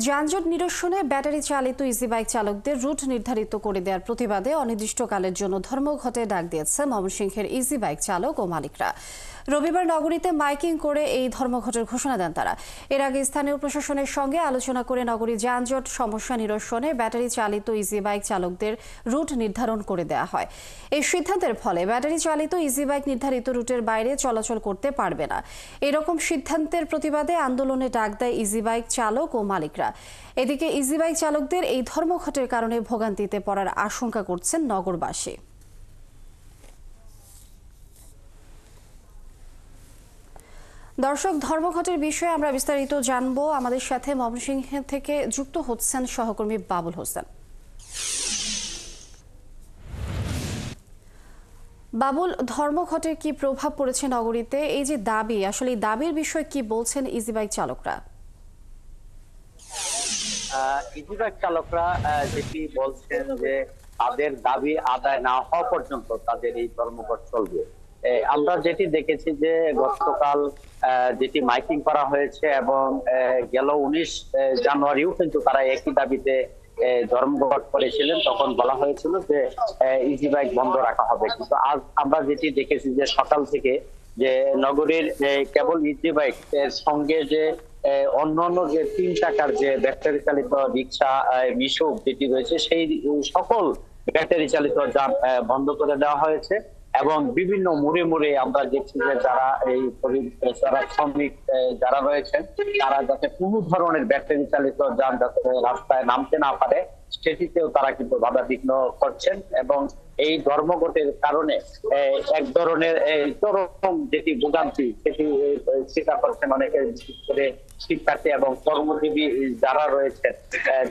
যানজট নিরসনে ব্যাটারি চালিত ইজি বাইক চালকদের রুট নির্ধারিত করে দেওয়ার প্রতিবাদে অনির্দিষ্টকালের জন্য ধর্মঘটে ডাক দিয়েছে ময়মনসিংহের ইজি বাইক চালক ও মালিকরা। রবিবার নগরীতে মাইকিং করে এই ধর্মঘটের ঘোষণা দেন তারা। এর আগে স্থানীয় প্রশাসনের সঙ্গে আলোচনা করে নগরীর যানজট সমস্যা নিরসনে ব্যাটারি চালিত ইজি বাইক চালকদের রুট নির্ধারণ করে দেওয়া হয়। এই সিদ্ধান্তের ফলে ব্যাটারি চালিত ইজি বাইক নির্ধারিত রুটের বাইরে চলাচল করতে পারবে না। এরকম সিদ্ধান্তের প্রতিবাদে আন্দোলনে ডাক দেয় ইজি বাইক চালক ও মালিকরা। এদিকে ইজি বাইক চালকদের এই ধর্মঘটের কারণে ভোগান্তিতে পড়ার আশঙ্কা করছেন নগরবাসী। দর্শক, ধর্মঘটের বিষয়ে আমরা বিস্তারিত জানবো। আমাদের সাথে ময়মনসিংহ থেকে যুক্ত হচ্ছেন সহকর্মী বাবুল হোসেন। বাবুল, ধর্মঘটের কি প্রভাব পড়েছে নগরীতে? এই যে দাবি, আসলে এই দাবির বিষয়ে কি বলছেন ইজি বাইক চালকরা? ইজি বাইক চালকরা যেটি বলছেন যে তাদের দাবি আদায় না হওয়া পর্যন্ত তাদের এই ধর্মঘট চলবে। আমরা যেটি দেখেছি যে গতকাল যেটি মাইকিং করা হয়েছে এবং গেল 19 জানুয়ারিও কিন্তু তারা একই দাবিতে ধর্মঘট করেছিলেন। তখন বলা হয়েছিল যে ইজি বাইক বন্ধ রাখা হবে, কিন্তু আজ আমরা যেটি দেখেছি যে সকাল থেকে যে নগরীর কেবল ইজি বাইক এর সঙ্গে যে অন্যান্য যে 3 চাকার যে ব্যাটারি চালিত রিক্সা মিশুক যেটি রয়েছে সেই সকল ব্যাটারি চালিত যান বন্ধ করে দেওয়া হয়েছে। এবং বিভিন্ন মোড়ে মোড়ে আমরা দেখছি যে যারা এই যারা শ্রমিক যারা রয়েছেন তারা যাতে কোনো ধরনের ব্যাটারি চালিত যান যাতে রাস্তায় নামতে না পারে সেটিতেও তারা কিন্তু বাধা বিঘ্ন করছেন। এবং এই ধর্মঘটের কারণে এক ধরনের চরম যেটি ভোগান্তি সেটি স্বীকার করছেন অনেকে, বিশেষ করে শিক্ষার্থী এবং কর্মজীবী যারা রয়েছেন,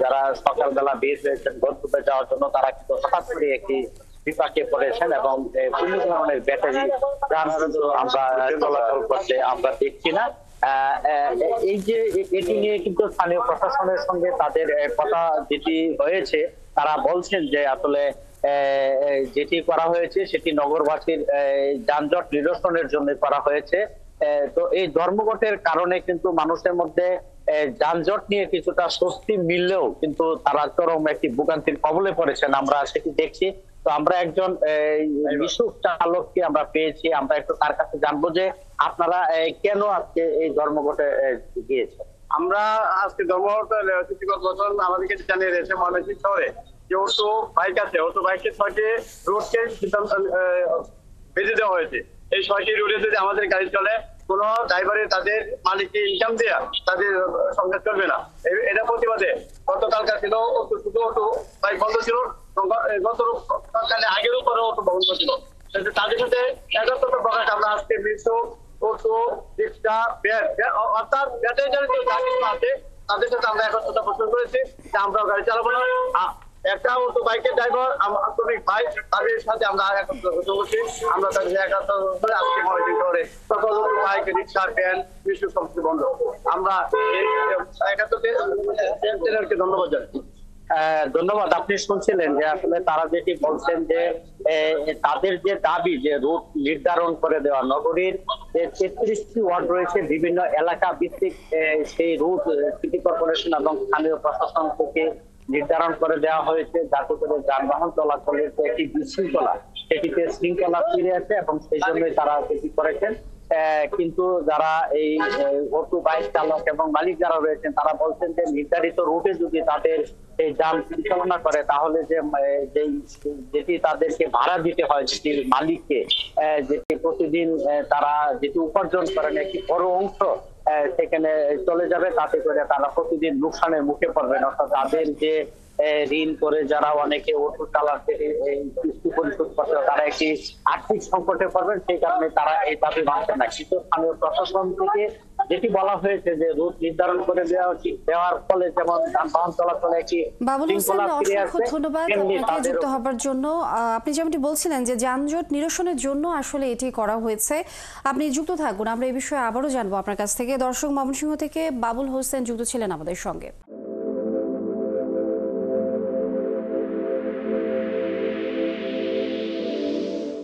যারা সকালবেলা বের হয়েছেন গন্তব্যে যাওয়ার জন্য, তারা কিন্তু হঠাৎ করে একটি বিপাকে পড়েছেন এবং কোনো ধরনের ব্যাটারি যান আমরা চলাচল করতে আমরা দেখছি না। এই যে এটি নিয়ে কিন্তু স্থানীয় প্রশাসনের সঙ্গে তাদের কথা যেটি হয়েছে, তারা বলছেন যে আসলে যেটি করা হয়েছে সেটি নগরবাসীর যানজট নিরসনের জন্য করা হয়েছে। তো এই ধর্মঘটের কারণে কিন্তু মানুষের মধ্যে যানজট নিয়ে কিছুটা স্বস্তি মিললেও কিন্তু তারা চরম একটি ভোগান্তির কবলে পড়েছেন, আমরা সেটি দেখছি। তো আমরা একজন মিশুক চালককে আমরা পেয়েছি, আমরা একটু তার কাছে জানবো যে আপনারা কেন আজকে এই ধর্মঘটে গিয়েছেন। আমরা আজকে ধর্মঘটে আমাদেরকে জানিয়ে দিয়েছে ময়মনসিংহ শহরে যে অটো বাইক আছে, অটো বাইকের 6টি রুটকে বেঁধে দেওয়া হয়েছে। এই 6টি রুটে যদি আমাদের গাড়ি চলে, কোন ড্রাইভারের তাদের মালিককে ইনকাম দেওয়া তাদের সঙ্গে চলবে না। এটা প্রতিবাদে গতকালকার ছিল শুধু অটো বাইক বন্ধ ছিল, গতকালে আগের উপরে অটো বন্ধ ছিল। তাদের সাথে একাত্তর প্রকাশ আমরা আজকে মিশো অটো রিক্সা অর্থাৎ ব্যাটারি চালিত আছে তাদের সাথে আমরা একত্রতা পোষণ করেছি যে আমরা গাড়ি চালাবো না। একটা অটো বাইকের ড্রাইভার শ্রমিক ভাই তাদের সাথে আমরা একত্র করছি, আমরা তাদের একাত্তর করে আজকে ময়মনসিংহ শহরে সকল auto bike rickshaw van Mishu সমস্ত বন্ধ। আমরা একাত্তরকে ধন্যবাদ জানাই। ধন্যবাদ। আপনি শুনছিলেন যে আসলে তারা যেটি বলছেন যে তাদের যে দাবি যে রুট নির্ধারণ করে দেওয়া, নগরীর যে 33টি ওয়ার্ড রয়েছে বিভিন্ন এলাকা ভিত্তিক সেই রুট সিটি কর্পোরেশন এবং স্থানীয় প্রশাসন থেকে নির্ধারণ করে দেওয়া হয়েছে, যাতে করে যানবাহন চলাচলের যে একটি বিশৃঙ্খলা সেটিতে শৃঙ্খলা ফিরে আসে এবং সেই জন্যই তারা সেটি করেছেন। কিন্তু যারা এই অটো বাইক চালক এবং মালিক যারা রয়েছেন তারা বলছেন যে নির্ধারিত রুটে যদি তাদের এই যান পরিচালনা করে তাহলে যেটি তাদেরকে ভাড়া দিতে হয় যেটি মালিককে, যেটি প্রতিদিন তারা যেটি উপার্জন করেন একটি বড় অংশ সেখানে চলে যাবে, তাতে করে তারা প্রতিদিন লোকসানের মুখে পড়বেন। অর্থাৎ তাদের যে ঋণ করে যারা অনেকে অটো চালাতে কিস্তি পরিশোধ করতে তারা একটি আর্থিক সংকটে পড়বেন, সেই কারণে তারা এই দাবি মানছেন না। কিন্তু স্থানীয় প্রশাসন থেকে যেটি বলা হয়েছে যে রুট নির্ধারণ করে দেওয়ার ফলে যেমন যানবাহন চলাচলে একটি শৃঙ্খলা ফিরে আসে। ধন্যবাদ আপনাকে যুক্ত হবার জন্য। আপনি যেমনটি বলছিলেন যে যানজট নিরসনের জন্য আসলে এটি করা হয়েছে। আপনি যুক্ত থাকুন, আমরা এই বিষয়ে আবারও জানবো আপনার কাছ থেকে। দর্শক, ময়মনসিংহ থেকে বাবুল হোসেন যুক্ত ছিলেন আমাদের সঙ্গে।